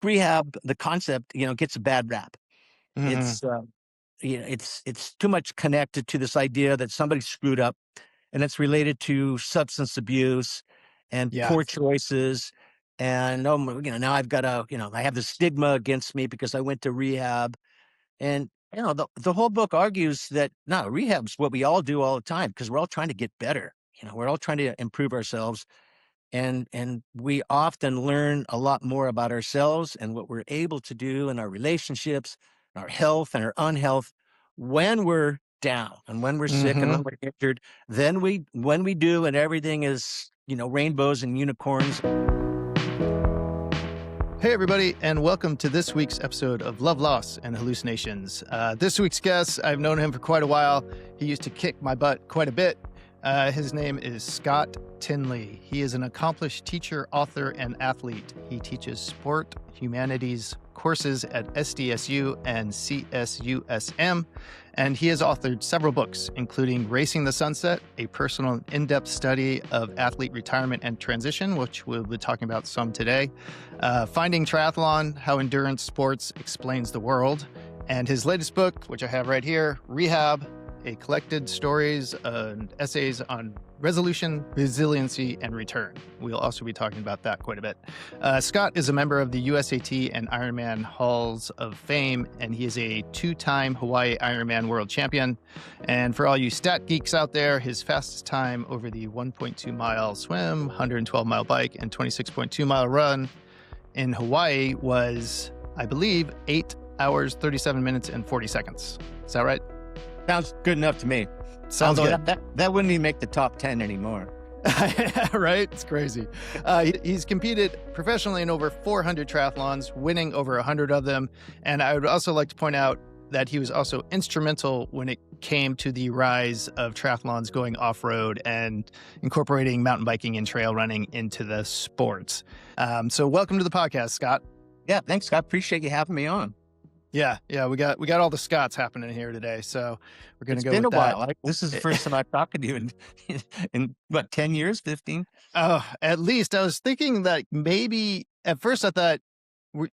rehab, the concept, gets a bad rap. Mhm. It's, it's too much connected to this idea that somebody screwed up, and it's related to substance abuse and Yeah. poor choices. And, now I've got I have the stigma against me because I went to rehab. And, the whole book argues that no, rehab's what we all do all the time because we're all trying to get better. We're all trying to improve ourselves. And we often learn a lot more about ourselves and what we're able to do in our relationships, our health and our unhealth when we're down and when we're sick and when Mhm. we're injured, then when we do and everything is, rainbows and unicorns. Hey, everybody, and welcome to this week's episode of Love, Loss, and Hallucinations. This week's guest, I've known him for quite a while. He used to kick my butt quite a bit. His name is Scott Tinley. He is an accomplished teacher, author, and athlete. He teaches sport humanities courses at SDSU and CSUSM, and he has authored several books, including Racing the Sunset, a personal and in-depth study of athlete retirement and transition, which we'll be talking about some today, Finding Triathlon, How Endurance Sports Explains the World, and his latest book, which I have right here, Rehab, a collected stories and essays on resiliency, and return. We'll also be talking about that quite a bit. Scott is a member of the USAT and Ironman Halls of Fame, and he is a two-time Hawaii Ironman world champion. And for all you stat geeks out there, his fastest time over the 1.2-mile swim, 112-mile bike, and 26.2-mile run in Hawaii was, I believe, 8 hours, 37 minutes, and 40 seconds. Is that right? Sounds good enough to me. Sounds Although good. that wouldn't even make the top 10 anymore. Right? It's crazy. He's competed professionally in over 400 triathlons, winning over 100 of them. And I would also like to point out that he was also instrumental when it came to the rise of triathlons going off-road and incorporating mountain biking and trail running into the sports. So welcome to the podcast, Scott. Yeah, thanks, Scott. Appreciate you having me on. Yeah, we got all the Scotts happening here today, so we're going to It's go been a with that. while. This is the first time I've talked to you in what, 10 years, 15? Oh, at least I was thinking that maybe at first I thought we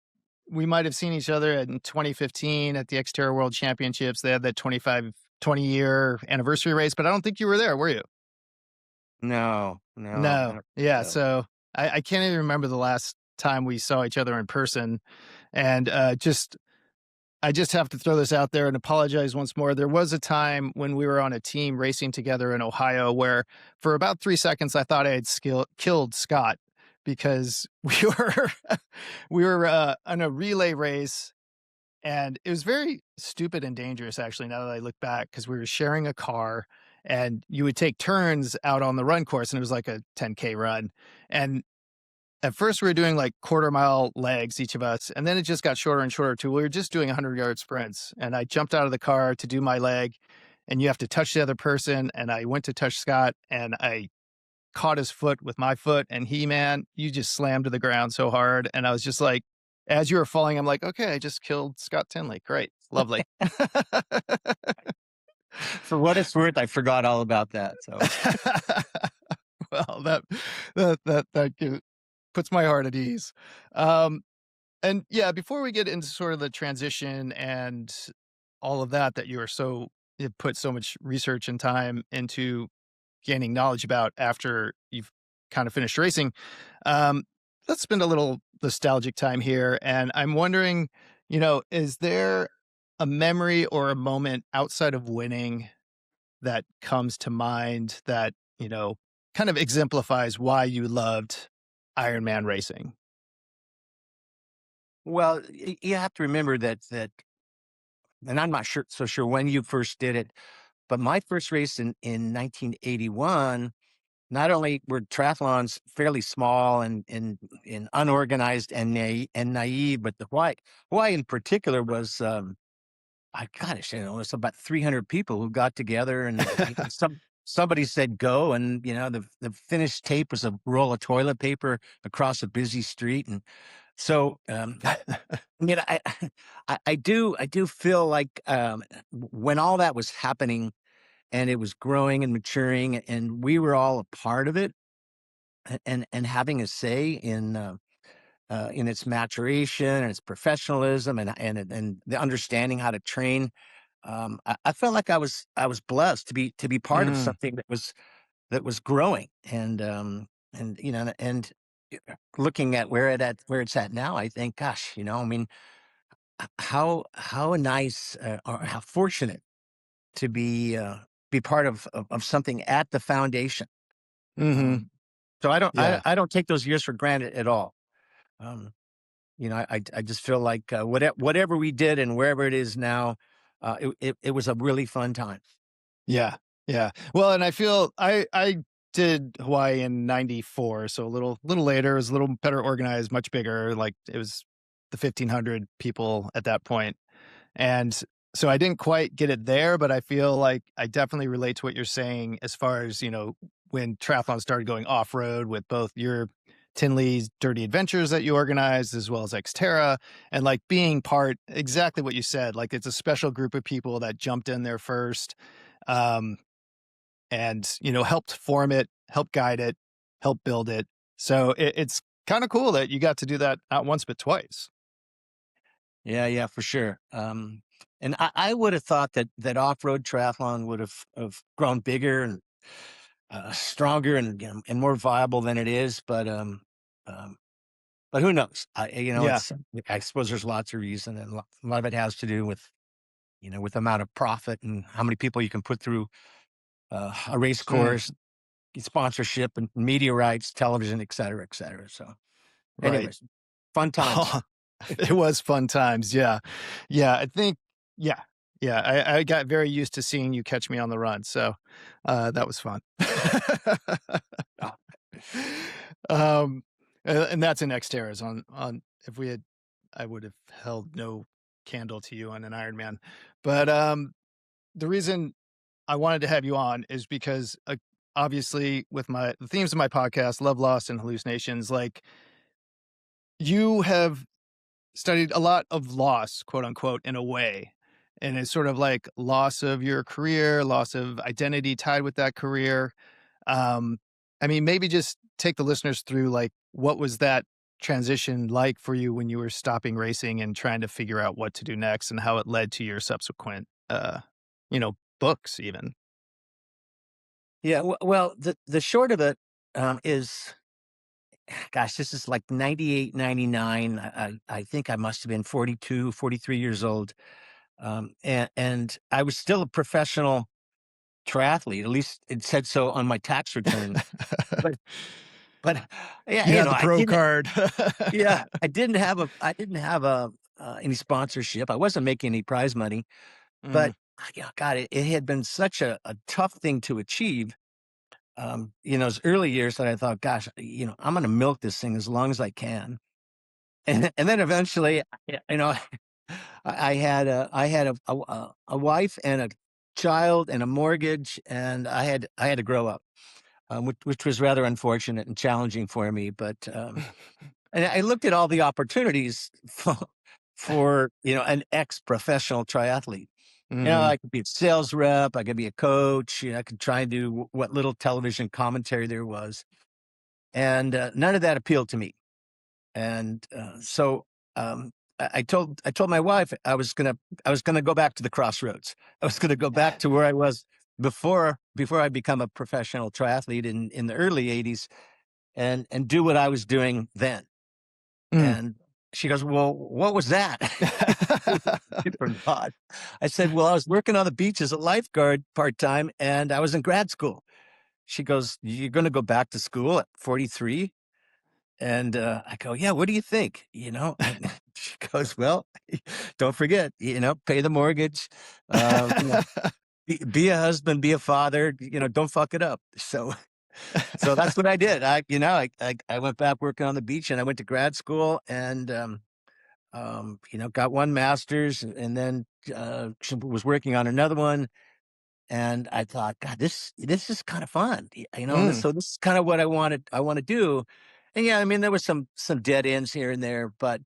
we might have seen each other in 2015 at the Xterra World Championships. They had that 20-year anniversary race, but I don't think you were there, were you? No, I No. don't think Yeah. so. So I can't even remember the last time we saw each other in person. And I just have to throw this out there and apologize once more. There was a time when we were on a team racing together in Ohio where for about 3 seconds I thought I had killed Scott because we were on a relay race, and it was very stupid and dangerous, actually, now that I look back, because we were sharing a car and you would take turns out on the run course, and it was like a 10K run. And at first we were doing like quarter-mile legs, each of us, and then it just got shorter and shorter too. We were just doing 100-yard sprints, and I jumped out of the car to do my leg, and you have to touch the other person, and I went to touch Scott, and I caught his foot with my foot, and man, you just slammed to the ground so hard, and I was just like, as you were falling, I'm like, "Okay, I just killed Scott Tinley. Great. Lovely." For what it's worth, I forgot all about that. So Well, that puts my heart at ease. Um, and yeah, before we get into sort of the transition and all of that you put so much research and time into gaining knowledge about after you've kind of finished racing, um, let's spend a little nostalgic time here. And I'm wondering, is there a memory or a moment outside of winning that comes to mind that, kind of exemplifies why you loved Ironman racing? well, you have to remember that, and I'm not sure when you first did it, but my first race in 1981. Not only were triathlons fairly small and unorganized and naive, but the Hawaii in particular was, I gosh, it was about 300 people who got together, and somebody said go, and the finished tape was a roll of toilet paper across a busy street. And so, I mean, I do feel like, when all that was happening and it was growing and maturing, and we were all a part of it, and having a say in, in its maturation and its professionalism and the understanding how to train. I felt like I was blessed to be part of Mm. something that was growing and and looking at where it's at now, I think, gosh, I mean, how nice or how fortunate to be part of something at the foundation. Hmm. Um, so Yeah. I don't take those years for granted at all. Um, I just feel like whatever we did and wherever it is now, it was a really fun time. Yeah. Yeah. Well, and I feel I did Hawaii in '94, so a little later. It was a little better organized, much bigger. Like it was the 1,500 people at that point. And so I didn't quite get it there, but I feel like I definitely relate to what you're saying as far as, when triathlon started going off road with both your Tinley's Dirty Adventures that you organized as well as Xterra, and like being part exactly what you said. Like it's a special group of people that jumped in there first, um, and helped form it, helped guide it, helped build it. So it's kind of cool that you got to do that not once but twice. Yeah, yeah, for sure. And I would have thought that off road triathlon would have grown bigger and stronger and more viable than it is, um, but who knows? Yeah. It's I suppose there's lots of reason, and a lot of it has to do with with the amount of profit and how many people you can put through a race Mm, course, sponsorship and media rights, television, et cetera, et cetera. So, right. anyways, fun times. It was fun times, yeah. Yeah, I think yeah, yeah, I got very used to seeing you catch me on the run, so, that was fun. Ah, Um, and that's an Xterra's on if we had I would have held no candle to you on an Ironman. But, the reason I wanted to have you on is because, obviously, with the themes of my podcast, love, loss, and hallucinations, like, you have studied a lot of loss, quote unquote, in a way. And it's sort of like loss of your career, loss of identity tied with that career. Um, I mean, maybe just take the listeners through like what was that transition like for you when you were stopping racing and trying to figure out what to do next and how it led to your subsequent books even. yeah. Well, the short of it is, gosh, this is like 98, 99. I think I must have been 42, 43 years old. And I was still a professional triathlete. At least it said so on my tax return. But but yeah, You had the pro card. I didn't have a any sponsorship. I wasn't making any prize money, Mm, but yeah, God, it had been such a tough thing to achieve. Those early years that I thought, gosh, I'm going to milk this thing as long as I can, and then eventually, I had a wife and a child and a mortgage, and I had to grow up, which was rather unfortunate and challenging for me. But and I looked at all the opportunities for an ex-professional triathlete. mhm, I could be a sales rep, I could be a coach, I could try and do what little television commentary there was, and none of that appealed to me. And so I told my wife I was gonna go back to the crossroads. I was gonna go back to where I was before I become a professional triathlete in the early '80s and do what I was doing then. mm. And she goes, "Well, what was that?" Different thought. I said, "Well, I was working on the beach as a lifeguard part time, and I was in grad school." She goes, "You're going to go back to school at 43?" And I go, "Yeah. What do you think?" And she goes, "Well, don't forget, pay the mortgage, be a husband, be a father. Don't fuck it up." So that's what I did. I went back working on the beach, and I went to grad school, and got one master's, and then was working on another one. And I thought, God, this is kind of fun, and Mm, so this is kind of what I want to do. And yeah, I mean, there was some dead ends here and there, but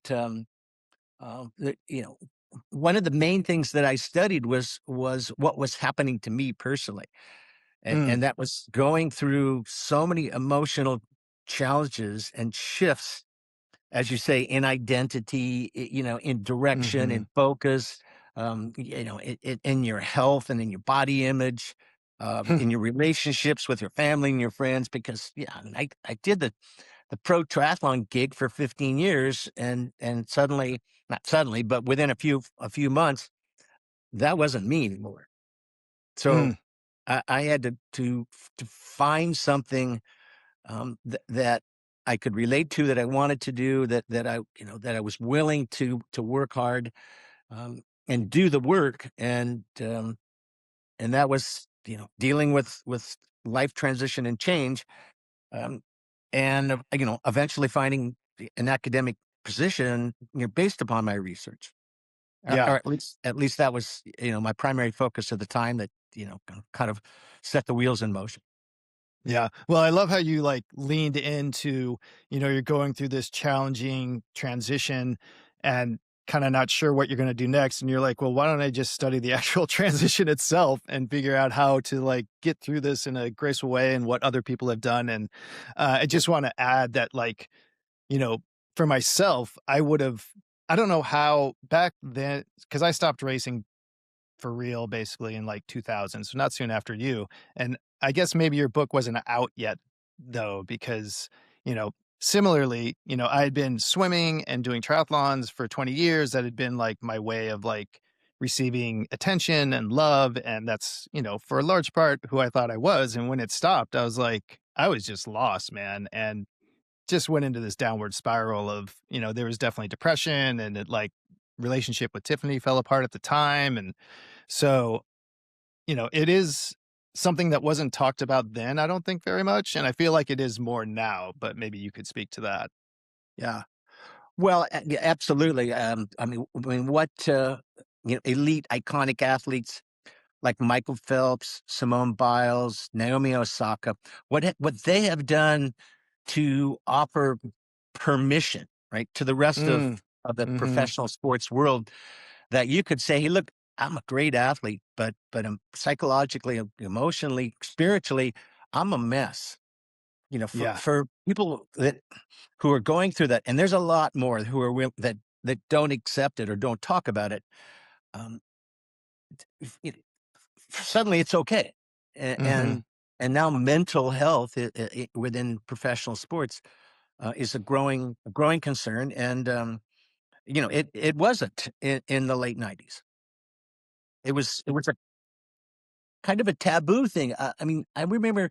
one of the main things that I studied was what was happening to me personally, mm, and that was going through so many emotional challenges and shifts as you say, in identity, in direction, Mm-hmm. in focus, in your health and in your body image, in your relationships with your family and your friends. Because I did the pro triathlon gig for 15 years, and suddenly, not suddenly, but within a few months, that wasn't me anymore. So Mm, I had to find something that I could relate to, that I wanted to do, that I was willing to work hard, and do the work, and that was dealing with life transition and change, um, and eventually finding an academic position, based upon my research, yeah. or at least that was my primary focus at the time, that kind of set the wheels in motion. Yeah. Well, I love how you like leaned into, you're going through this challenging transition and kind of not sure what you're going to do next. And you're like, well, why don't I just study the actual transition itself and figure out how to like get through this in a graceful way and what other people have done. And I just want to add that, like, you know, for myself, I don't know how back then, because I stopped racing for real basically in like 2000, so not soon after you. And I guess maybe your book wasn't out yet though, because, you know, similarly, I had been swimming and doing triathlons for 20 years. That had been like my way of like receiving attention and love. And that's, for a large part who I thought I was. And when it stopped, I was like, I was just lost, man. And just went into this downward spiral of, there was definitely depression, and it like relationship with Tiffany fell apart at the time. And so, it is something that wasn't talked about then, I don't think very much, and I feel like it is more now, but maybe you could speak to that. Yeah. Well, yeah, absolutely. I mean, what elite, iconic athletes like Michael Phelps, Simone Biles, Naomi Osaka, what they have done to offer permission, right, to the rest Mm, of the mhm, professional sports world, that you could say, "Hey, look, I'm a great athlete, but I'm psychologically, emotionally, spiritually, I'm a mess." For yeah, people who are going through that, and there's a lot more who are that don't accept it or don't talk about it. Um, if it, Suddenly it's okay, mhm, and now mental health within professional sports is a growing concern, and it wasn't in the late '90s. It was a kind of a taboo thing. I mean, I remember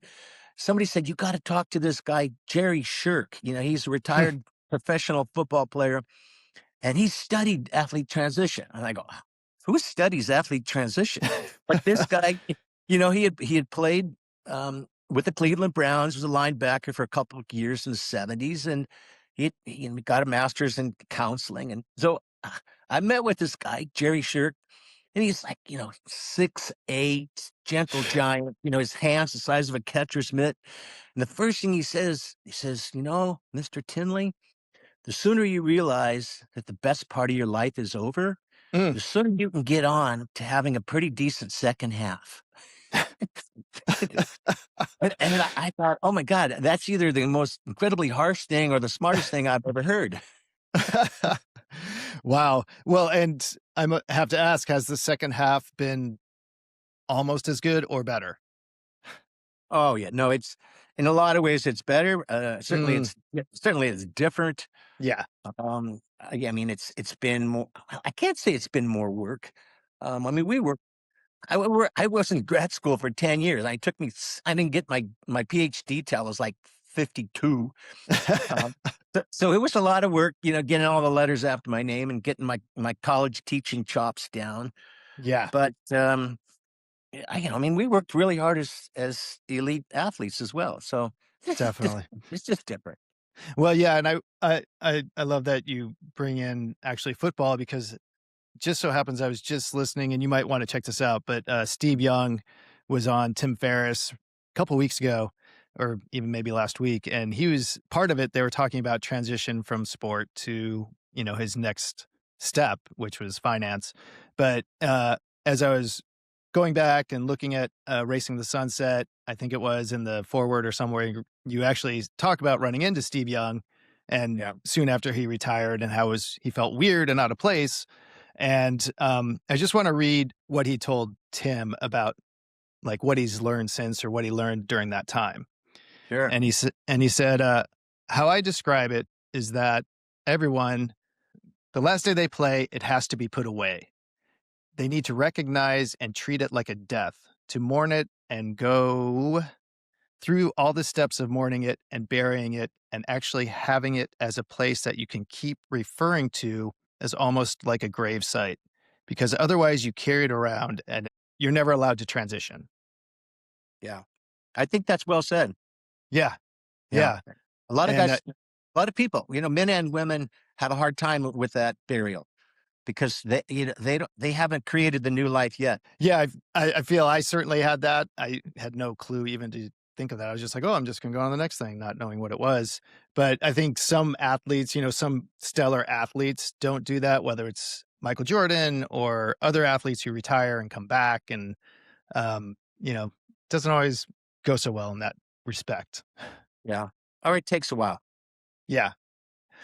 somebody said, "You got to talk to this guy, Jerry Shirk. He's a retired professional football player, and he studied athlete transition." And I go, "Who studies athlete transition?" But this guy, he had played with the Cleveland Browns, was a linebacker for a couple of years in the '70s, and he got a master's in counseling. And so I met with this guy, Jerry Shirk, and he's like, 6'8", gentle giant, his hands the size of a catcher's mitt. And the first thing he says, "Mr. Tinley, the sooner you realize that the best part of your life is over, mm. the sooner you can get on to having a pretty decent second half." And I thought, "Oh my God, that's either the most incredibly harsh thing or the smartest thing I've ever heard." Wow. Well, and have to ask, has the second half been almost as good or better? Oh yeah, no, it's in a lot of ways it's better. Certainly, Mm, it's different. yeah. Yeah, I mean, it's been more. Well, I can't say it's been more work. I mean, I was in grad school for 10 years. I didn't get my PhD till I was like 52. Um, so it was a lot of work, getting all the letters after my name and getting my college teaching chops down. Yeah, But I mean, we worked really hard as elite athletes as well. So definitely. it's just different. Well, yeah, and I love that you bring in actually football, because just so happens I was just listening, and you might want to check this out, but Steve Young was on Tim Ferriss a couple weeks ago, or even maybe last week, and he was part of it. They were talking about transition from sport to, his next step, which was finance. But as I was going back and looking at Racing the Sunset, I think it was in the forward or somewhere, you actually talk about running into Steve Young, and Yeah. soon after he retired, and how he felt weird and out of place. And I just want to read what he told Tim about like what he's learned since, or what he learned during that time. Sure. And he said, how I describe it is that everyone, the last day they play, it has to be put away. They need to recognize and treat it like a death, to mourn it and go through all the steps of mourning it and burying it and actually having it as a place that you can keep referring to as almost like a grave site, because otherwise you carry it around and you're never allowed to transition. Yeah. I think that's well said. Yeah. Yeah. Yeah. A lot of And guys, a lot of people, men and women have a hard time with that burial because they haven't created the new life yet. yeah, I feel I certainly had that. I had no clue even to think of that. I was just like, oh, I'm just going to go on to the next thing, not knowing what it was. But I think some athletes, some stellar athletes don't do that, whether it's Michael Jordan or other athletes who retire and come back. And, um, you know, doesn't always go so well in that respect. Yeah. Or it takes a while. Yeah.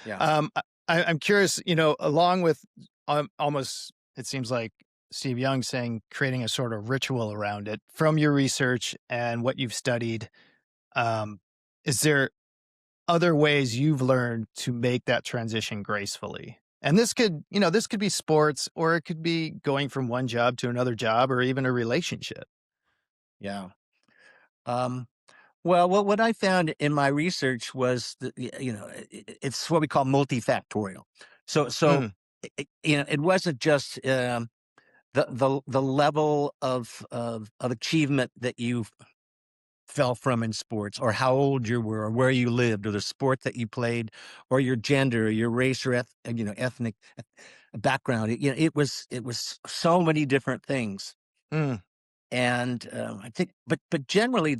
Yeah. I'm curious, along with almost, it seems like Steve Young saying creating a sort of ritual around it from your research and what you've studied. Um, is there other ways you've learned to make that transition gracefully? And this could be sports, or it could be going from one job to another job, or even a relationship. Yeah. Um, well, what I found in my research was that, it's what we call multifactorial. So Mm, it wasn't just the level of achievement that you fell from in sports, or how old you were, or where you lived, or the sport that you played, or your gender, or your race, or ethnic background. It was so many different things. mm, And I think, but generally,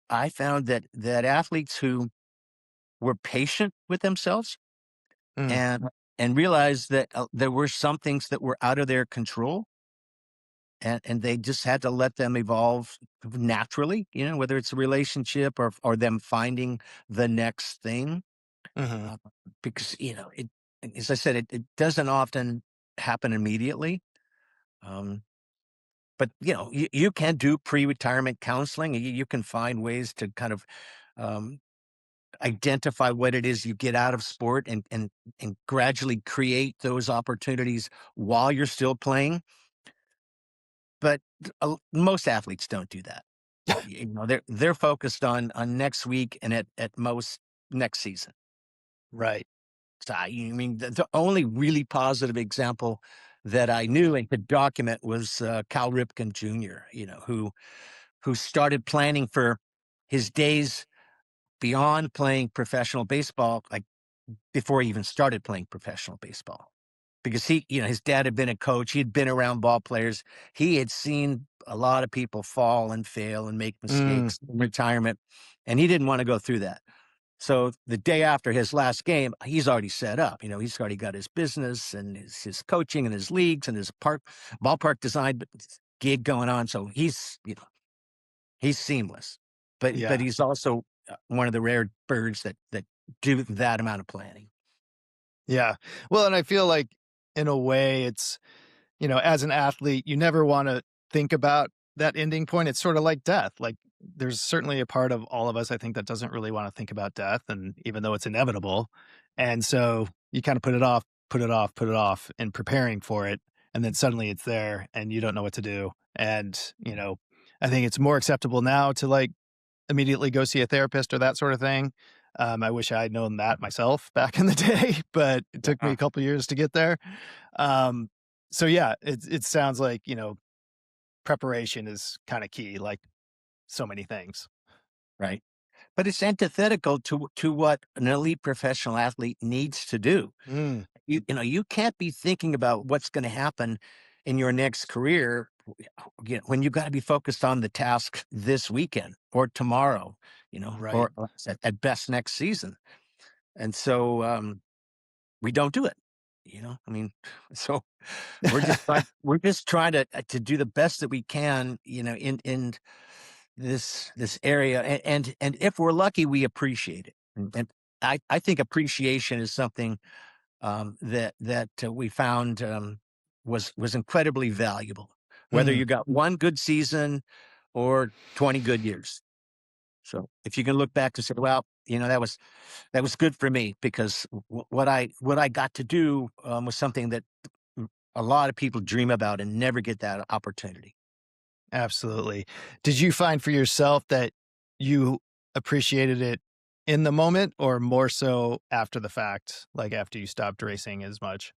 I found that athletes who were patient with themselves mm, and realized that there were some things that were out of their control, and they just had to let them evolve naturally, whether it's a relationship or them finding the next thing. mhm. uh, because it, as I said, it doesn't often happen immediately. um, but you can do pre-retirement counseling. You can find ways to kind of um, identify what it is you get out of sport, and gradually create those opportunities while you're still playing. But most athletes don't do that. They're focused on next week, and at most next season. Right. So I mean, the only really positive example that I knew and could document was Cal Ripken Jr. Who started planning for his days beyond playing professional baseball, like before he even started playing professional baseball. Because his dad had been a coach, he had been around ball players, he had seen a lot of people fall and fail and make Mm, mistakes in retirement, and he didn't want to go through that. So the day after his last game, he's already set up. He's already got his business and his coaching and his leagues and his ballpark design gig going on. So he's seamless, but yeah. he's also one of the rare birds that do that amount of planning. Yeah. Well, and I feel like in a way it's, as an athlete, you never want to think about that ending point. It's sort of like death. Like there's certainly a part of all of us, I think, that doesn't really want to think about death. And even though it's inevitable. And so you kind of put it off, put it off, put it off in preparing for it. And then suddenly it's there and you don't know what to do. And, I think it's more acceptable now to like immediately go see a therapist or that sort of thing. I wish I had known that myself back in the day, but it took me Yeah. a couple years to get there. Um, so yeah, it sounds like, preparation is kind of key, like so many things. Right. But it's antithetical to what an elite professional athlete needs to do. Mm, You can't be thinking about what's going to happen in your next career, when you've got to be focused on the task this weekend or tomorrow, right. or at best next season. And so we don't do it. I mean, so we're just trying to do the best that we can, in this area, and if we're lucky, we appreciate it. And I think appreciation is something that we found was incredibly valuable. Whether Mm, you got one good season or 20 good years. So if you can look back to say, well, that was good for me because what I got to do was something that a lot of people dream about and never get that opportunity. absolutely. Did you find for yourself that you appreciated it in the moment or more so after the fact, like after you stopped racing as much?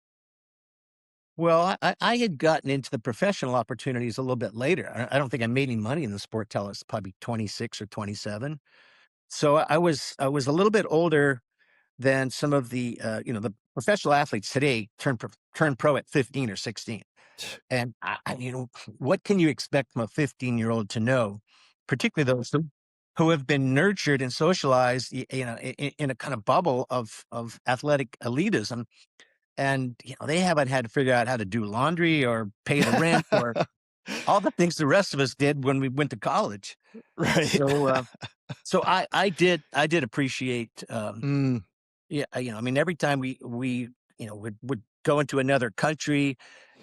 Well, I had gotten into the professional opportunities a little bit later. I don't think I made any money in the sport till I was probably 26 or 27. So I was a little bit older than some of the the professional athletes today turn pro at 15 or 16. And what can you expect from a 15-year-old to know, particularly those who have been nurtured and socialized, in a kind of bubble of athletic elitism, and they haven't had to figure out how to do laundry or pay the rent or all the things the rest of us did when we went to college. Right. So I did appreciate Mm, yeah, I mean, every time we would go into another country,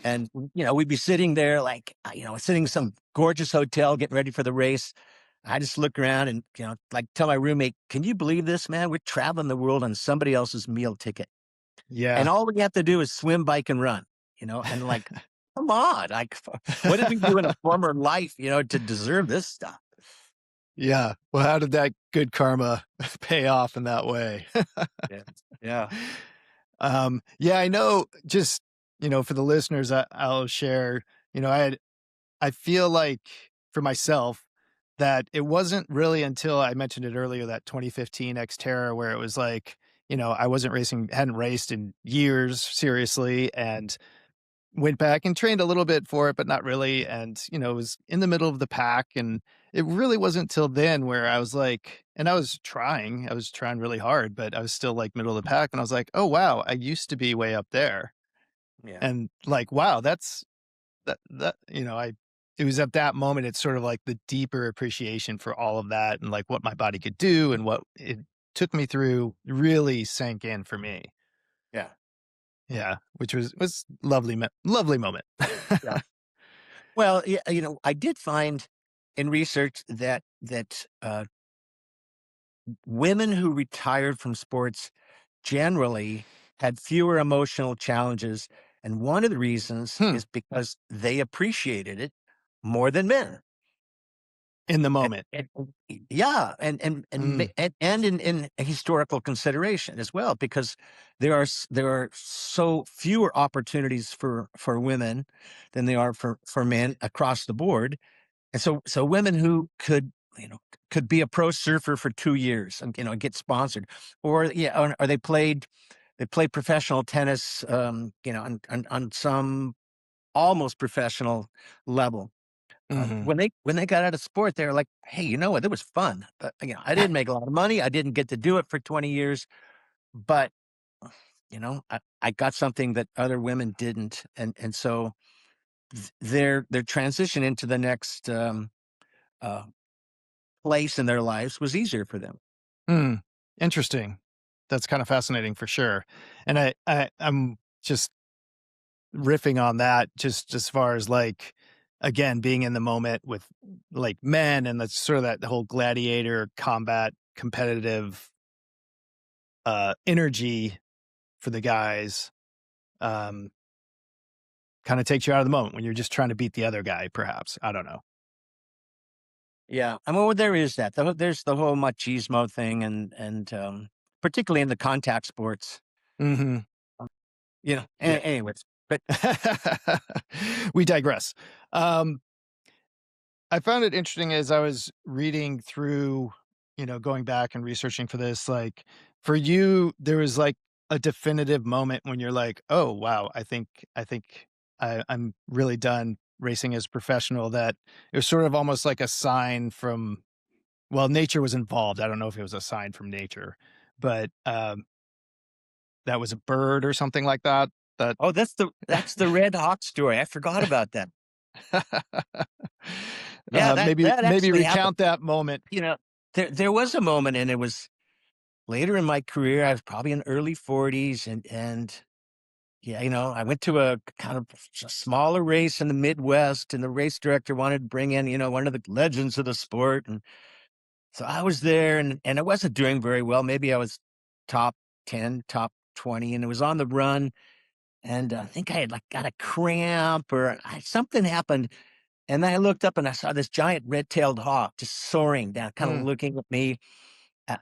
and we'd be sitting there like sitting in some gorgeous hotel getting ready for the race. I just look around and like tell my roommate, "Can you believe this, man? We're traveling the world on somebody else's meal ticket, and yeah. all we have to do is swim, bike, and run." And like, come on, like, what did we do in a former life, to deserve this stuff? Yeah. Well, how did that good karma pay off in that way? Yeah, yeah, Yeah, I know just, for the listeners, I'll share, I feel like for myself that it wasn't really until I mentioned it earlier, that 2015 Xterra where it was like, I wasn't racing, hadn't raced in years seriously, and went back and trained a little bit for it, but not really. And, it was in the middle of the pack. And it really wasn't till then where I was like, and I was trying really hard, but I was still like middle of the pack. And I was like, oh, wow, I used to be way up there. yeah, And like, wow, it was at that moment, it's sort of like the deeper appreciation for all of that and like what my body could do and what it took me through really sank in for me. yeah, Yeah, which was lovely, lovely moment. yeah. Well, yeah, I did find in research that women who retired from sports generally had fewer emotional challenges, and one of the reasons Hmm. is because they appreciated it more than men. In the And, moment. yeah, and Mm, and in historical consideration as well, because there are so fewer opportunities for women than there are for men across the board. And so women who could be a pro surfer for 2 years and, get sponsored, or yeah, or they played professional tennis, on some almost professional level. mhm. When they got out of sport, they were like, "Hey, you know what? It was fun. But, I didn't make a lot of money. I didn't get to do it for 20 years, but I got something that other women didn't." And so their transition into the next uh, place in their lives was easier for them. Mm, interesting. That's kinda fascinating for sure, and I'm just riffing on that just as far as, like, again, being in the moment with, like, men and that's sort of that whole gladiator combat competitive, energy for the guys, um, kinda takes you out of the moment when you're just trying to beat the other guy, perhaps. I don't know. Yeah, I mean, well, there is that. There's the whole machismo thing, and particularly in the contact sports. Mhm. Yeah. Anyways, but We digress. Um, I found it interesting as I was reading through, going back and researching for this, like for you, there was like a definitive moment when you're like, oh wow, I'm really done racing as a professional. That it was sort of almost like a sign from well, nature was involved. I don't know if it was a sign from nature, but that was a bird or something like that. That oh, that's the Red Hawk story. I forgot about that. Yeah, maybe that maybe actually happened. recount that moment. You know, there was a moment, and it was later in my career, I was probably in early 40s, and yeah, I went to a kind of a smaller race in the Midwest, and the race director wanted to bring in, one of the legends of the sport. And so I was there, and I wasn't doing very well. Maybe I was top 10, top 20, and it was on the run. And I think I had like got a cramp or something happened. And then I looked up and I saw this giant red-tailed hawk just soaring down, kind of Mm. looking at me.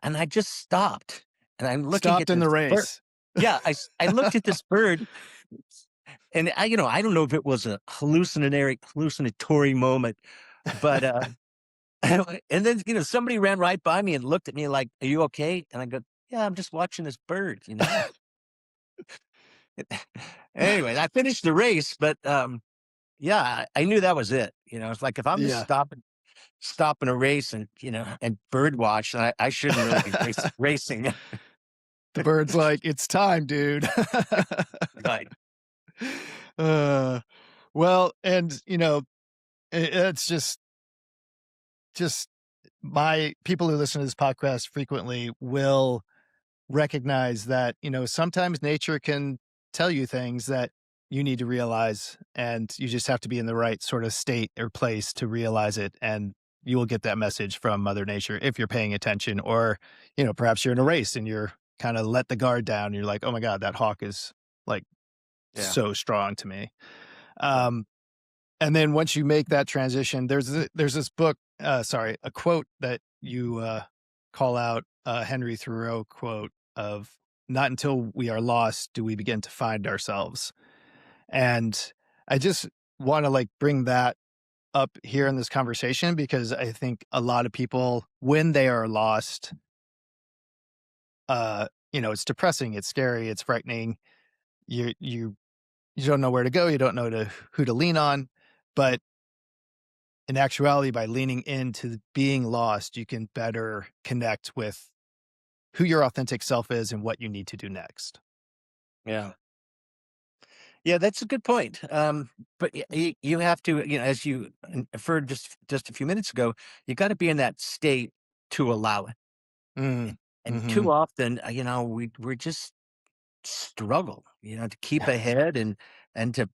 And I just stopped, and I'm looking at Stopped in this the bird. race. Yeah, I looked at this bird, and I don't know if it was a hallucinatory moment, but and then somebody ran right by me and looked at me like, "Are you okay?" And I go, "Yeah, I'm just watching this bird." Anyway, I finished the race, but yeah, I knew that was it. It's like if I'm just Yeah. stopping a race and bird watch, I shouldn't really be racing. The bird's like, it's time, dude. Right. uh, well, and it's just my people who listen to this podcast frequently will recognize that, sometimes nature can tell you things that you need to realize, and you just have to be in the right sort of state or place to realize it. And you will get that message from Mother Nature if you're paying attention, or, perhaps you're in a race and you're kind of let the guard down. And you're like, oh my God, that hawk is like Yeah. so strong to me. Right. Um, and then once you make that transition, there's this book, a quote that you call out, Henry Thoreau quote of "Not until we are lost do we begin to find ourselves." And I just want to like bring that up here in this conversation because I think a lot of people, when they are lost, it's depressing, it's scary, it's frightening. You don't know where to go, you don't know who to lean on, but in actuality, by leaning into being lost, you can better connect with who your authentic self is and what you need to do next. Yeah. Yeah, that's a good point. But you have to, as you inferred just a few minutes ago, you got to be in that state to allow it. Mm. And Mhm. too often, we're just struggle, to keep ahead and to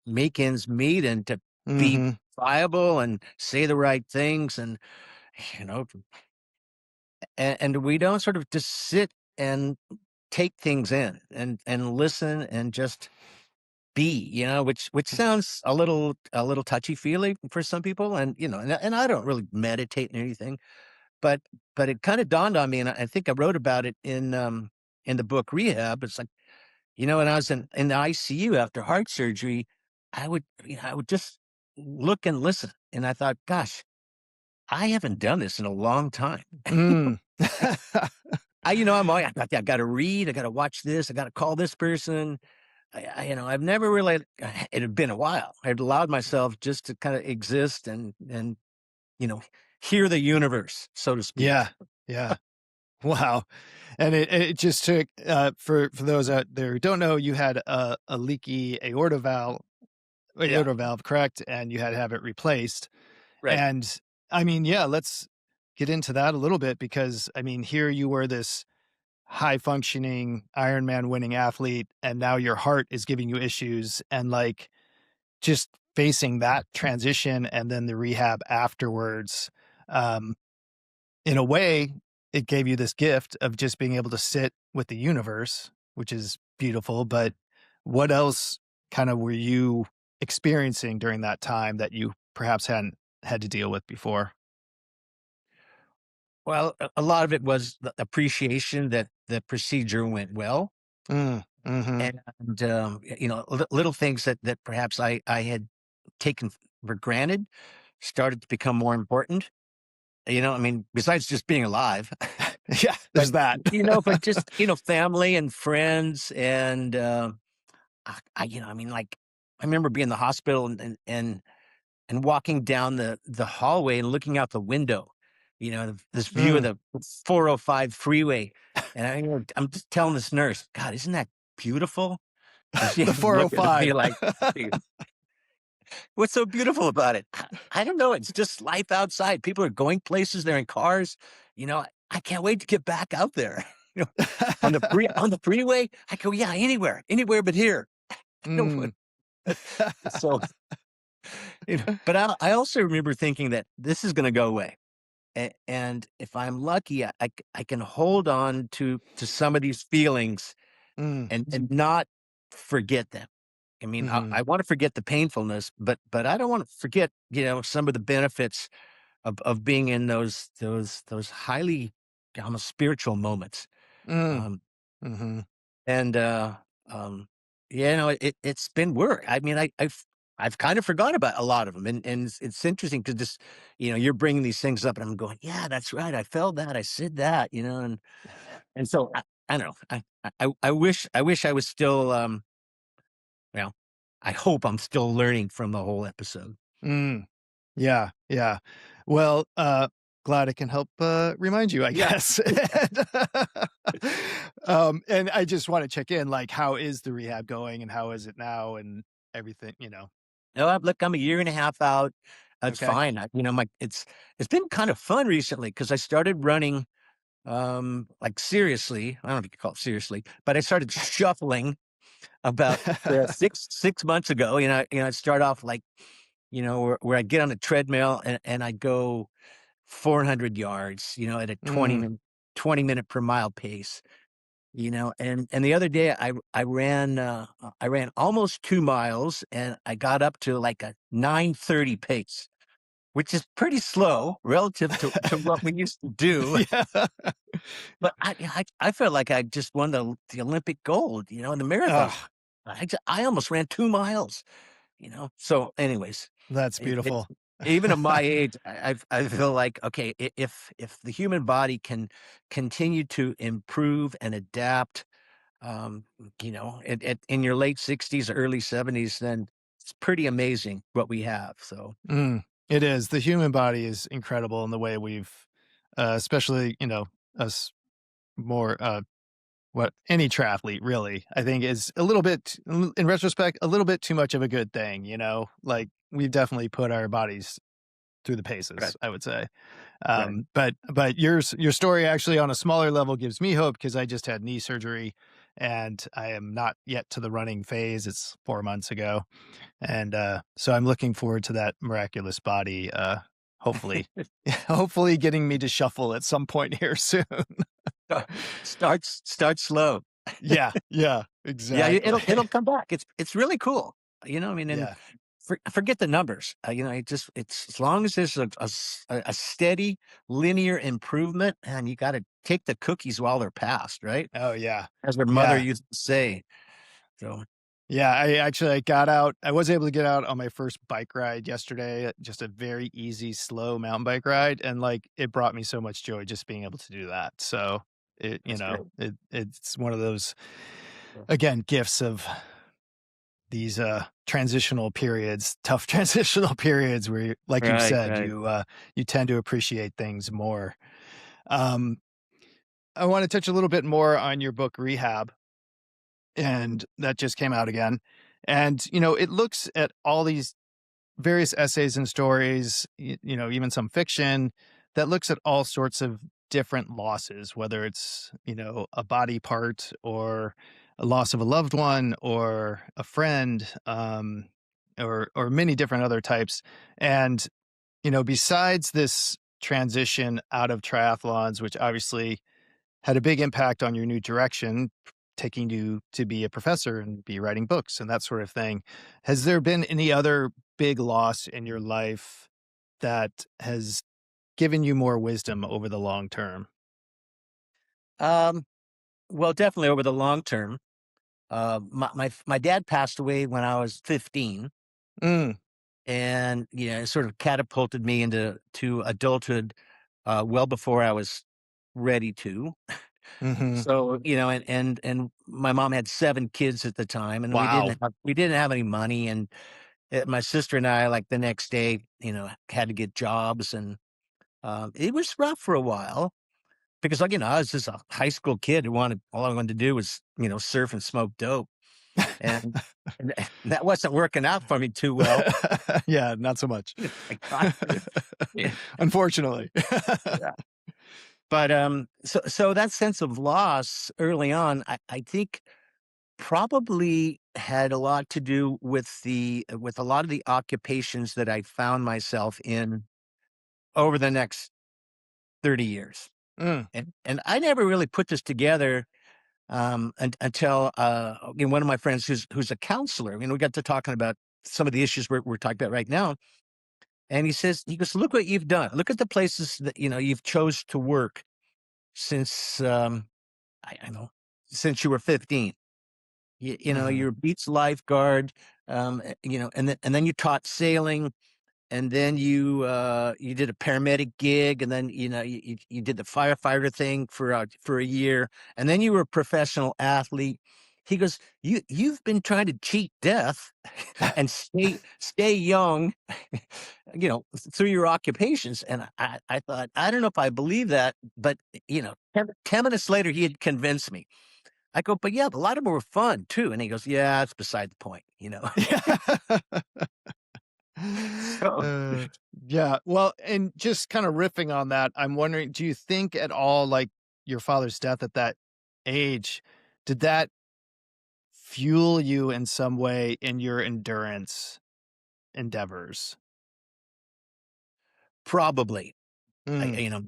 make ends meet and to be Mhm. viable and say the right things you know and we don't sort of just sit and take things in and listen and just be, which sounds a little touchy feely for some people, and I don't really meditate or anything, but it kind of dawned on me, and I think I wrote about it in the book Rehab. It's like, when I was in the ICU after heart surgery, I would just look and listen, and I thought, gosh, I haven't done this in a long time. Mm. I got to read, I got to watch this, I got to call this person. I've never really. It had been a while. I'd allowed myself just to kind of exist and you know hear the universe, so to speak. Yeah. Yeah. Wow. And it just took, for those out there who don't know, you had a leaky Yeah, aorta valve, correct? And you had to have it replaced. right. And I mean, yeah, let's get into that a little bit because I mean, here you were this high functioning Ironman winning athlete, and now your heart is giving you issues, and like just facing that transition and then the rehab afterwards. Um, in a way, it gave you this gift of just being able to sit with the universe, which is beautiful. But what else kind of were you experiencing during that time that you perhaps hadn't had to deal with before? Well, a lot of it was the appreciation that the procedure went well, Mm, mhm. and little things that perhaps I had taken for granted started to become more important. I mean, besides just being alive. Yeah, But, there's that. but just, family and friends and, I mean, like, I remember being in the hospital and walking down the hallway and looking out the window, this view of Mm, the 405 freeway. And I'm just telling this nurse, God, isn't that beautiful? And she the looked at me 405. like, what's so beautiful about it? I don't know. It's just life outside. People are going places. They're in cars. You know, I can't wait to get back out there. You know, on the freeway, I go, yeah, anywhere but here. You know, Mm. so, but I also remember thinking that this is going to go away. And if I'm lucky, I can hold on to some of these feelings Mm. and not forget them. I mean, Mhm. I want to forget the painfulness, but I don't want to forget, some of the benefits of being in those highly almost spiritual moments. Mm. Um, Mhm. and um, it's been work. I mean, I've kind of forgot about a lot of them, and it's interesting to just, you're bringing these things up, and I'm going, yeah, that's right. I felt that. I said that, and so I don't know. I wish I was still. Well, I hope I'm still learning from the whole episode. Mm. Yeah, yeah. Well, glad I can help, remind you, I Yeah. guess. And I just wanna check in, like, how is the rehab going, and how is it now, and everything, you know? No, look, I'm a year and a half out. That's Okay. fine. It's been kind of fun recently because I started running, like seriously. I don't know if you can call it seriously, but I started shuffling about 6 months ago. I start off like, where I get on the treadmill and I go 400 yards, at a 20 Mm. minute 20-minute per mile pace. And the other day I ran almost 2 miles and I got up to like a 9:30 pace, which is pretty slow relative to what we used to do. Yeah. But I felt like I just won the Olympic gold, in the marathon. Ugh, I almost ran 2 miles, So anyways, that's it's beautiful. even at my age, I feel like, okay, if the human body can continue to improve and adapt, in your late 60s, early 70s, then it's pretty amazing what we have. So, Mm, it is. The human body is incredible in the way we've, especially, us more, what any triathlete really, I think is a little bit, in retrospect, a little bit too much of a good thing, Like, we've definitely put our bodies through the right, paces, I would say. right. But your story actually on a smaller level gives me hope because I just had knee surgery and I am not yet to the running phase. It's 4 months ago. And, so I'm looking forward to that miraculous body, hopefully hopefully getting me to shuffle at some point here soon. Start, start slow. Yeah, yeah, Yeah, exactly. it'll come back. It's really cool. I mean, and Yeah. forget the numbers. It's as long as there's a steady linear improvement, and you got to take the cookies while they're passed, right? Oh, yeah. As their mother Yeah. used to say. So, Yeah, I got out. I was able to get out on my first bike ride yesterday, just a very easy, slow mountain bike ride, and, like, it brought me so much joy just being able to do that. So, that's great. it's one of those, again, gifts of these, transitional periods, tough transitional periods where, like you Right, said, right. you tend to appreciate things more. Um, I wanna touch a little bit more on your book, Rehab, and that just came out again. And, it looks at all these various essays and stories, even some fiction that looks at all sorts of different losses, whether it's, a body part or a loss of a loved one or a friend, or many different other types. And, besides this transition out of triathlons, which obviously had a big impact on your new direction, taking you to be a professor and be writing books and that sort of thing. Has there been any other big loss in your life that has given you more wisdom over the long term? Um, well, definitely over the long term. My dad passed away when I was 15, Mm, and it sort of catapulted me into adulthood, well before I was ready to. mhm. So, and my mom had 7 kids at the time, and we Wow. didn't have any money, and my sister and I, like, the next day, had to get jobs, and it was rough for a while because, like, I was just a high school kid who wanted all I wanted to do was, surf and smoke dope, and and that wasn't working out for me too well. Yeah, not so much. I got yeah, Unfortunately. yeah. But so that sense of loss early on, I think probably had a lot to do with a lot of the occupations that I found myself in over the next 30 years. Mm, And I never really put this together until one of my friends who's a counselor. We got to talking about some of the issues we're talking about right now. And he goes, look what you've done. Look at the places that you've chose to work since I know since you were 15. mhm. You're a beach lifeguard, and then you taught sailing, and then you did a paramedic gig, and then you did the firefighter thing for a year, and then you were a professional athlete. He goes, you've been trying to cheat death and stay young, through your occupations. And I thought, I don't know if I believe that, but 10 minutes later, he had convinced me. I go, but yeah, a lot of them were fun too. And he goes, yeah, that's beside the point. Yeah. So Uh, yeah. Well, and just kind of riffing on that, I'm wondering, do you think at all, like your father's death at that age, did that fuel you in some way in your endurance endeavors? probably, I, Mm, you know,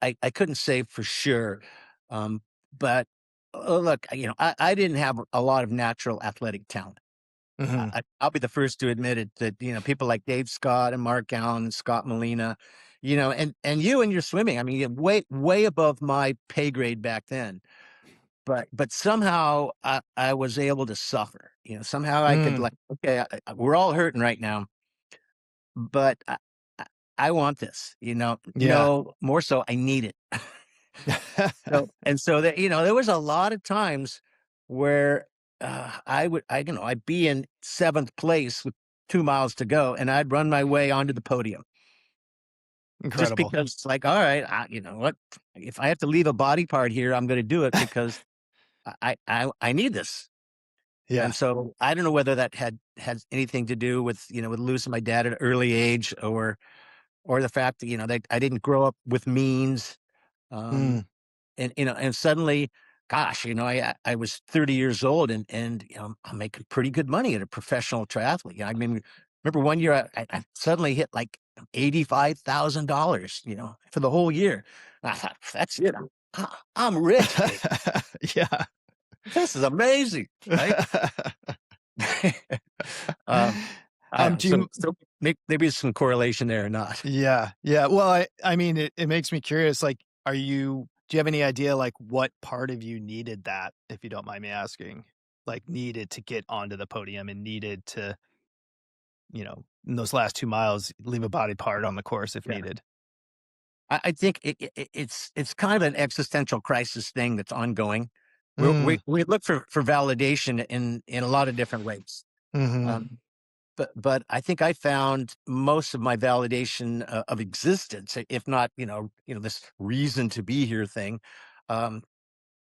I couldn't say for sure. But look, I didn't have a lot of natural athletic talent. mhm. I'll be the first to admit it that, people like Dave Scott and Mark Allen and Scott Molina, and you and your swimming, I mean, you're way above my pay grade back then. But somehow I was able to suffer. Somehow I could, Mm, like, okay, we're all hurting right now, but I I want this. yeah. No, more so, I need it. So that there was a lot of times where I'd be in seventh place with 2 miles to go, and I'd run my way onto the podium just Incredible. because it's like, all right, you know what? If I have to leave a body part here, I'm going to do it because I need this. Yeah. And so I don't know whether that had anything to do with with losing my dad at an early age, or the fact that that I didn't grow up with means. Um, Mm, and suddenly, gosh, I was 30 years old, and I'm making pretty good money at a professional triathlete. I mean, remember one year I suddenly hit like $85,000, for the whole year. I thought, that's it. I'm rich, baby. yeah. This is amazing, right? um, I don't know. Do So, you maybe there's some correlation there or not. Yeah, yeah. Well, I mean, it makes me curious, like, do you have any idea, like, what part of you needed that, if you don't mind me asking? Like, needed to get onto the podium and needed to, in those last 2 miles, leave a body part on the course if Yeah. needed? I think it's kind of an existential crisis thing that's ongoing. We Mm, we look for validation in a lot of different ways. mhm. Um, but I think I found most of my validation of existence, if not this reason to be here thing, um,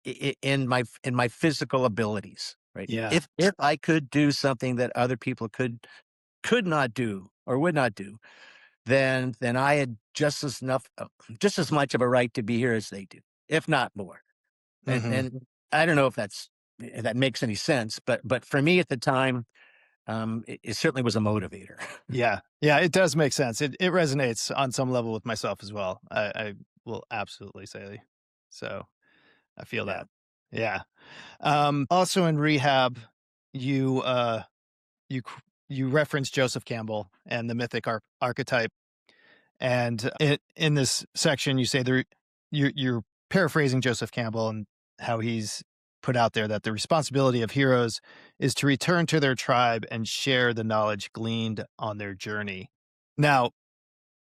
in my physical abilities. Right? Yeah. If I could do something that other people could not do or would not do, then I had just as much of a right to be here as they do, if not more. Mhm. And I don't know if that makes any sense, but for me at the time, it certainly was a motivator. Yeah. Yeah, it does make sense. It resonates on some level with myself as well. I will absolutely say so. I feel Yeah. that. Yeah. Also in Rehab, you, you c you reference Joseph Campbell and the mythic archetype, and in this section, you say you're paraphrasing Joseph Campbell and how he's put out there that the responsibility of heroes is to return to their tribe and share the knowledge gleaned on their journey. Now,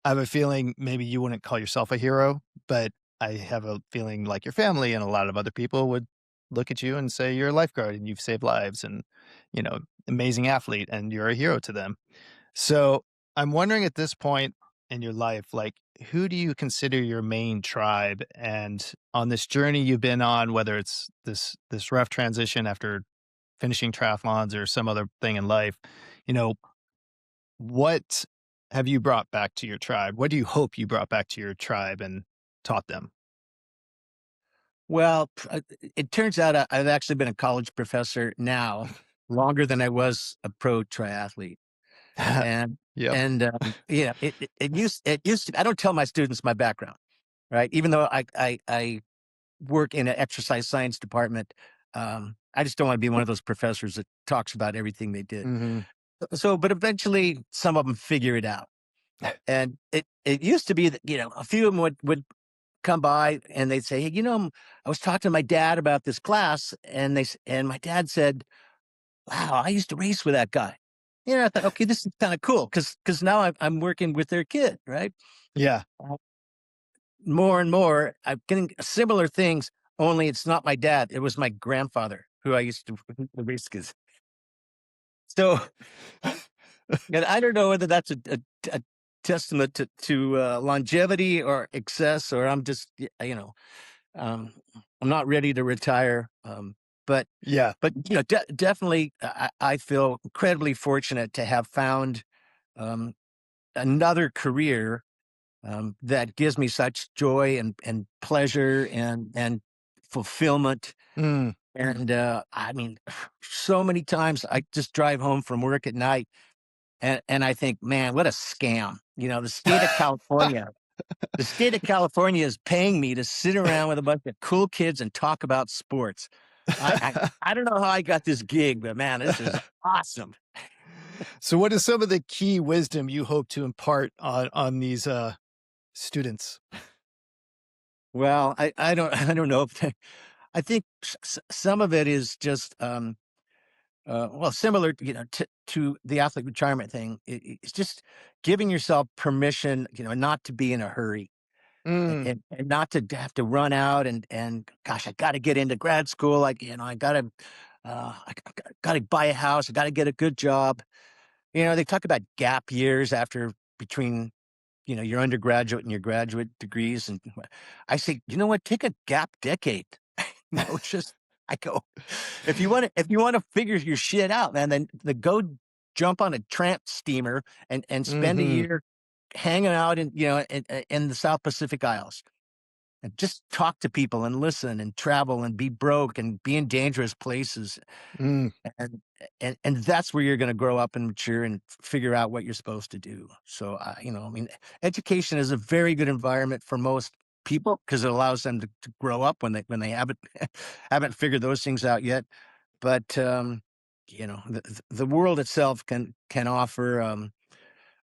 I have a feeling maybe you wouldn't call yourself a hero, but I have a feeling like your family and a lot of other people would look at you and say you're a lifeguard and you've saved lives and, amazing athlete and you're a hero to them. So I'm wondering at this point in your life, like, who do you consider your main tribe? And on this journey you've been on, whether it's this rough transition after finishing triathlons or some other thing in life, you know, what have you brought back to your tribe? What do you hope you brought back to your tribe and taught them? Well, it turns out I've actually been a college professor now longer than I was a pro triathlete. And Yep. yeah, it used to I don't tell my students my background, right? Even though I work in an exercise science department, I just don't want to be one of those professors that talks about everything they did. Hmm. So, but eventually some of them figure it out. And it used to be that, a few of them would come by and they'd say, "Hey, I was talking to my dad about this class," and and my dad said, "Wow, I used to race with that guy." I thought, okay, this is kind of cool because now I'm working with their kid, right? Yeah. Uh, More and more, I'm getting similar things. Only it's not my dad; it was my grandfather who I used to race with. So, and I don't know whether that's a testament to longevity or excess, or I'm just Um, I'm not ready to retire, but Yeah. definitely, I feel incredibly fortunate to have found um, another career that gives me such joy and pleasure and fulfillment. Mm. And I mean, so many times I just drive home from work at night and I think, man, what a scam! The state of California is paying me to sit around with a bunch of cool kids and talk about sports. I don't know how I got this gig, but man, this is awesome. So, what is some of the key wisdom you hope to impart on these students? Well, I don't I don't know if I think some of it is just well similar to the athlete retirement thing. It's just giving yourself permission, not to be in a hurry. Mm. And not to have to run out and gosh, I got to get into grad school. Like, I got to buy a house. I got to get a good job. They talk about gap years after between, your undergraduate and your graduate degrees. And I say, you know what? Take a gap decade. It's just, I go, if you want to figure your shit out, man, then go jump on a tramp steamer and spend a Hmm. year hanging out in the South Pacific Isles and just talk to people and listen and travel and be broke and be in dangerous places Mm. and and that's where you're going to grow up and mature and figure out what you're supposed to do. So I mean, education is a very good environment for most people because it allows them to grow up when they haven't haven't figured those things out yet. But the world itself can offer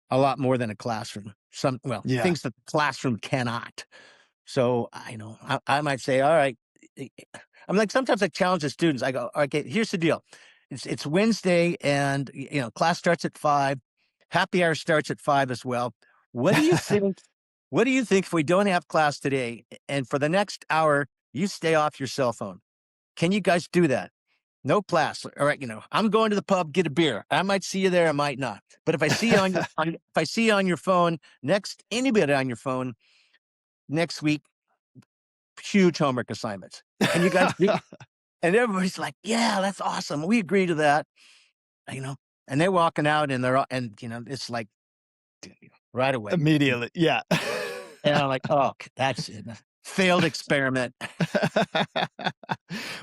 a lot more than a classroom. Some well Yeah. things that the classroom cannot. So I might say, all right. I'm like, sometimes I challenge the students. I go, okay, here's the deal. It's Wednesday and class starts at 5. Happy hour starts at 5 as well. What do you think? What do you think if we don't have class today and for the next hour you stay off your cell phone? Can you guys do that? No class. All right, I'm going to the pub, get a beer. I might see you there, I might not. But if I see you if I see you on your phone, anybody on your phone next week, huge homework assignments. Can you guys do? And everybody's like, yeah, that's awesome. We agree to that. You know, and they're walking out and it's like right away. Immediately. Yeah. And I'm like, oh, that's it. Failed experiment.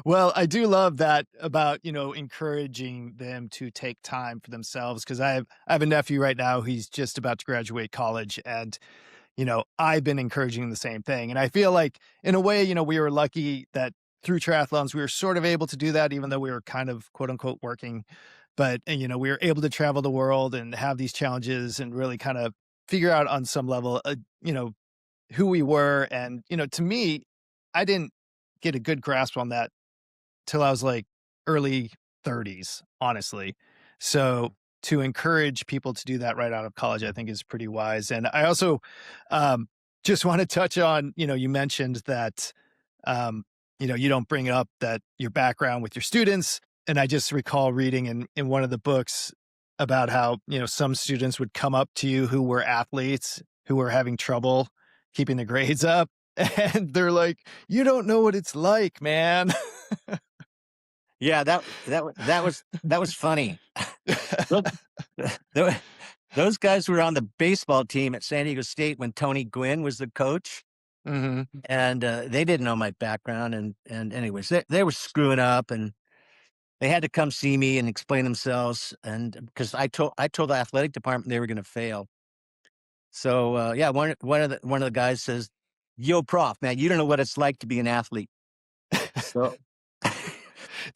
Well, I do love that about, encouraging them to take time for themselves because I have a nephew right now. He's just about to graduate college and I've been encouraging the same thing. And I feel like in a way, we were lucky that through triathlons we were sort of able to do that even though we were kind of quote unquote working. But we were able to travel the world and have these challenges and really kind of figure out on some level, who we were. And, to me, I didn't get a good grasp on that till I was like early 30s, honestly. So to encourage people to do that right out of college, I think is pretty wise. And I also um, just want to touch on, you mentioned that, you don't bring up that your background with your students. And I just recall reading in one of the books about how, some students would come up to you who were athletes who were having trouble keeping the grades up. And they're like, you don't know what it's like, man. Yeah, that was funny. Look, tho- those guys were on the baseball team at San Diego State when Tony Gwynn was the coach. Hmm. and they didn't know my background. And anyways, they were screwing up, and they had to come see me and explain themselves. And because I told the athletic department they were going to fail. So yeah, one of the guys says, "Yo, prof, man, you don't know what it's like to be an athlete." So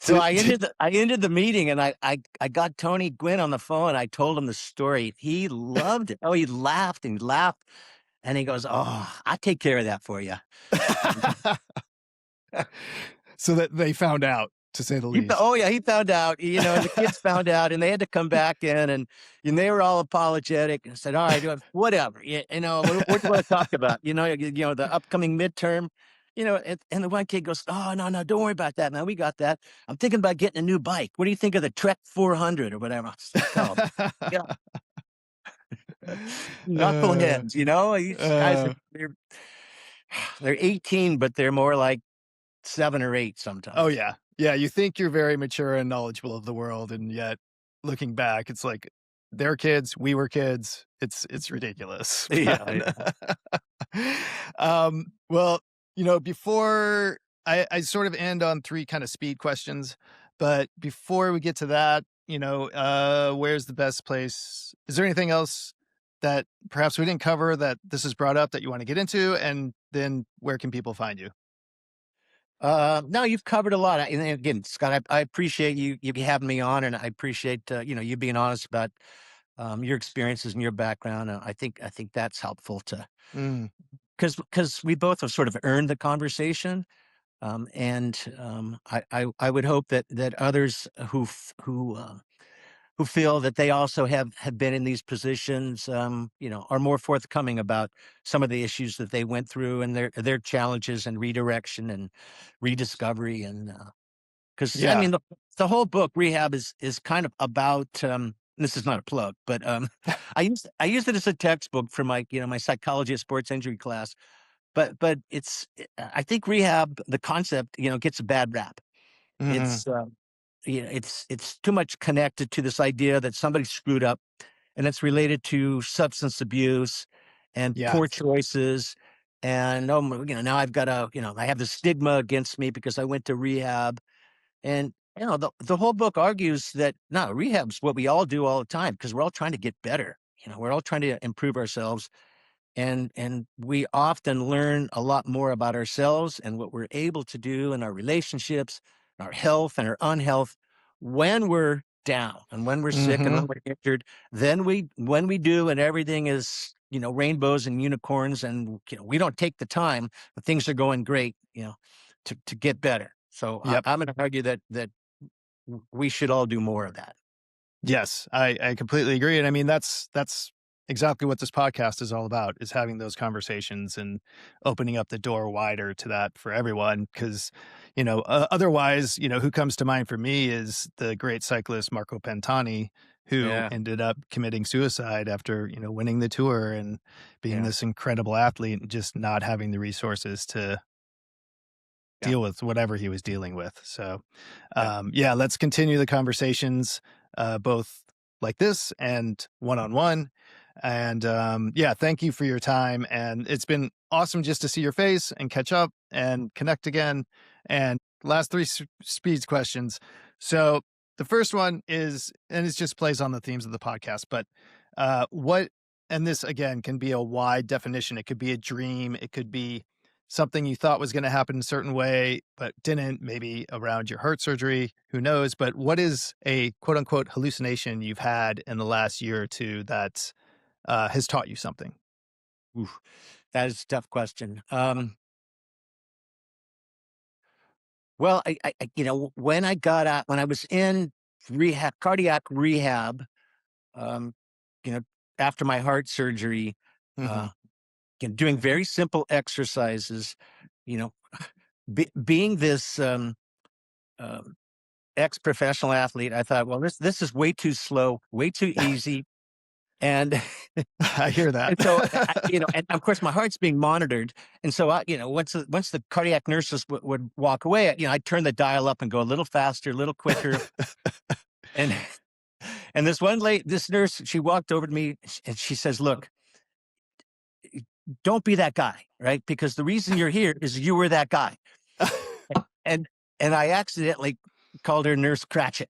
so Did, I did, ended the meeting, and I got Tony Gwynn on the phone. I told him the story. He loved it. Oh, he laughed and laughed, and he goes, "Oh, I take care of that for you." so that they found out, to say the least. Oh yeah, he found out, and the kids found out, and they had to come back in, and they were all apologetic and said, "All right, whatever, what do you want to talk about? The upcoming midterm." And the one kid goes, "Oh, no, no, don't worry about that, man. We got that. I'm thinking about getting a new bike. What do you think of the Trek 400 or whatever?" I was like, "Oh, yeah, uh, knuckleheads." These guys are uh, they're 18, but they're more like 7 or 8 oh sometimes. yeah. Yeah. You think you're very mature and knowledgeable of the world. And yet looking back, it's like they're kids. We were kids. It's ridiculous. Yeah, yeah. Well, before I sort of end on three kind of speed questions, but before we get to that, where's the best place? Is there anything else that perhaps we didn't cover that this is brought up that you want to get into? And then where can people find you? No, you've covered a lot. And again, Scott, I appreciate you having me on, and I appreciate you being honest about your experiences and your background. I think that's helpful to Mm, because we both have sort of earned the conversation. And I would hope that others who feel that they also have been in these positions, are more forthcoming about some of the issues that they went through and their challenges and redirection and rediscovery. And because I yeah. mean, the whole book Rehab is kind of about. This is not a plug, but I used it as a textbook for my psychology of sports injury class. But I think Rehab, the concept, gets a bad rap. Hmm. It's it's too much connected to this idea that somebody screwed up, and it's related to substance abuse and Yeah. poor choices. And now I've got I have the stigma against me because I went to rehab. And the whole book argues that no, rehab's what we all do all the time because we're all trying to get better. We're all trying to improve ourselves, and we often learn a lot more about ourselves and what we're able to do in our relationships, our health and our unhealth when we're down and when we're sick and Hmm. when we're injured than when we do and everything is rainbows and unicorns, and we don't take the time when things are going great, to get better. So Yep. I'm going to argue that we should all do more of that. Yes, I completely agree, and I mean that's exactly what this podcast is all about, is having those conversations and opening up the door wider to that for everyone. Because otherwise, who comes to mind for me is the great cyclist Marco Pantani, who Yeah, ended up committing suicide after winning the tour and being yeah, this incredible athlete and just not having the resources to yeah, deal with whatever he was dealing with. So, yeah, yeah, let's continue the conversations, both like this and one on one. And yeah, thank you for your time. And it's been awesome just to see your face and catch up and connect again. And last three speeds questions. So the first one is, and it just plays on the themes of the podcast, but what, and this again can be a wide definition. It could be a dream, it could be something you thought was going to happen a certain way, but didn't, maybe around your heart surgery, who knows? But what is a quote unquote hallucination you've had in the last year or two that has taught you something? Oof, that is a tough question. Well, when I got out, when I was in rehab, cardiac rehab, um, you know, after my heart surgery, Hmm. uh, doing very simple exercises, you know, being this um, ex-professional athlete, I thought, well, this is way too slow, way too easy, and I hear that. and so and of course my heart's being monitored, and so once the cardiac nurses would walk away, I'd turn the dial up and go a little faster, a little quicker, and and this nurse, she walked over to me and she says, "Look, don't be that guy, right? Because the reason you're here is you were that guy. And I accidentally called her Nurse Cratchit,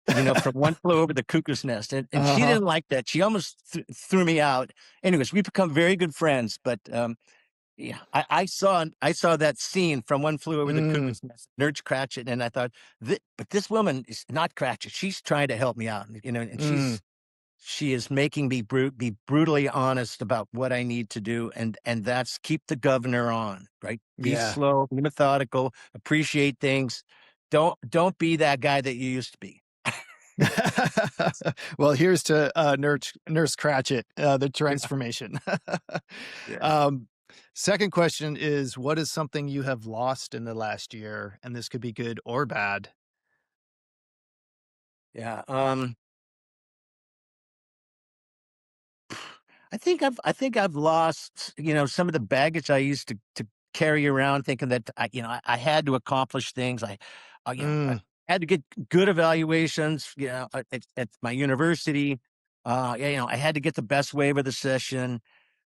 from One Flew Over the Cuckoo's Nest. And she Uh-huh. didn't like that. She almost threw me out. Anyways, we've become very good friends. But yeah, I saw that scene from One Flew Over the Mm, Cuckoo's Nest, Nurse Cratchit, and I thought, but this woman is not Cratchit. She's trying to help me out, and mm, she is making me be brutally honest about what I need to do, and that's keep the governor on, right? Be yeah. slow, be methodical, appreciate things. Don't be that guy that you used to be. Well, here's to Nurse Cratchit, the transformation. Yeah, um, Second question is, what is something you have lost in the last year? And this could be good or bad. yeah. I think I've lost, some of the baggage I used to carry around, thinking that I had to accomplish things. I Mm. had to get good evaluations, at my university. Yeah, I had to get the best wave of the session.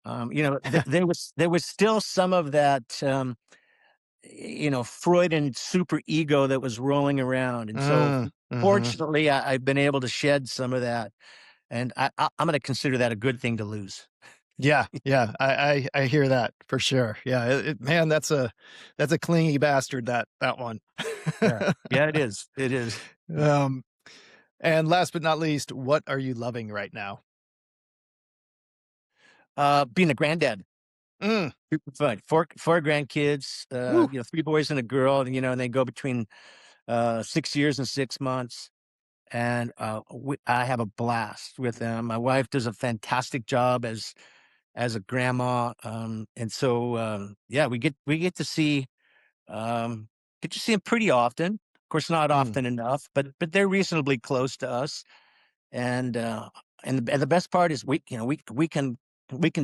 There was still some of that, Freudian super ego that was rolling around, and so Mm. Hmm. fortunately, I've been able to shed some of that, and I'm going to consider that a good thing to lose. Yeah, yeah, I hear that for sure. Yeah, man, that's a clingy bastard. That one. Yeah. Yeah, it is. It is. um, and last but not least, what are you loving right now? Being a granddad, Mm. super fun. Four grandkids, Woo. three boys and a girl, and they go between 6 years and 6 months. And I have a blast with them. My wife does a fantastic job as a grandma. And so yeah, we get to see them pretty often. Of course, not Mm. often enough, but they're reasonably close to us. And the best part is we can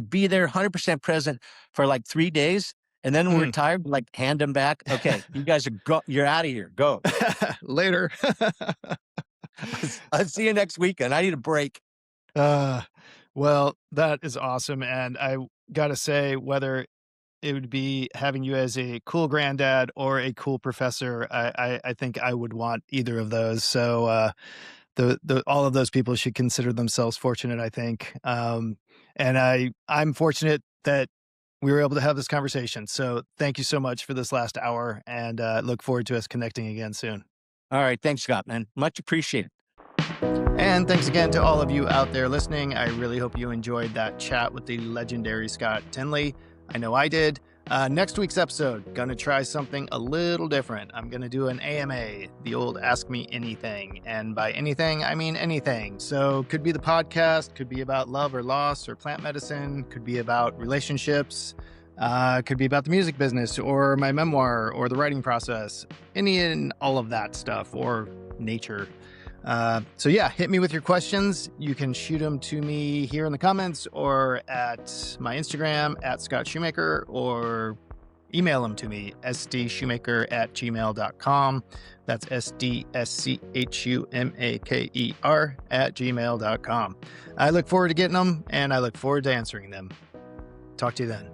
be there 100% present for like 3 days, and then when we're Mm. tired, like hand them back. Okay, you guys you're out of here. Go. Later. I'll see you next weekend. I need a break. uh, well, that is awesome. And I gotta say, whether it would be having you as a cool granddad or a cool professor, I think I would want either of those. So the all of those people should consider themselves fortunate, I think. And I'm fortunate that we were able to have this conversation. So thank you so much for this last hour, and look forward to us connecting again soon. All right, thanks, Scott, man. Much appreciated. And thanks again to all of you out there listening. I really hope you enjoyed that chat with the legendary Scott Tinley. I know I did. Next week's episode, gonna try something a little different. I'm gonna do an AMA, the old Ask Me Anything. And by anything, I mean anything. So could be the podcast, could be about love or loss or plant medicine, could be about relationships, could be about the music business or my memoir or the writing process, any and all of that stuff, or nature. So yeah, hit me with your questions. You can shoot them to me here in the comments or at my Instagram at Scott Schumaker, or email them to me, sdschumaker@gmail.com. That's sdschumaker@gmail.com. I look forward to getting them, and I look forward to answering them. Talk to you then.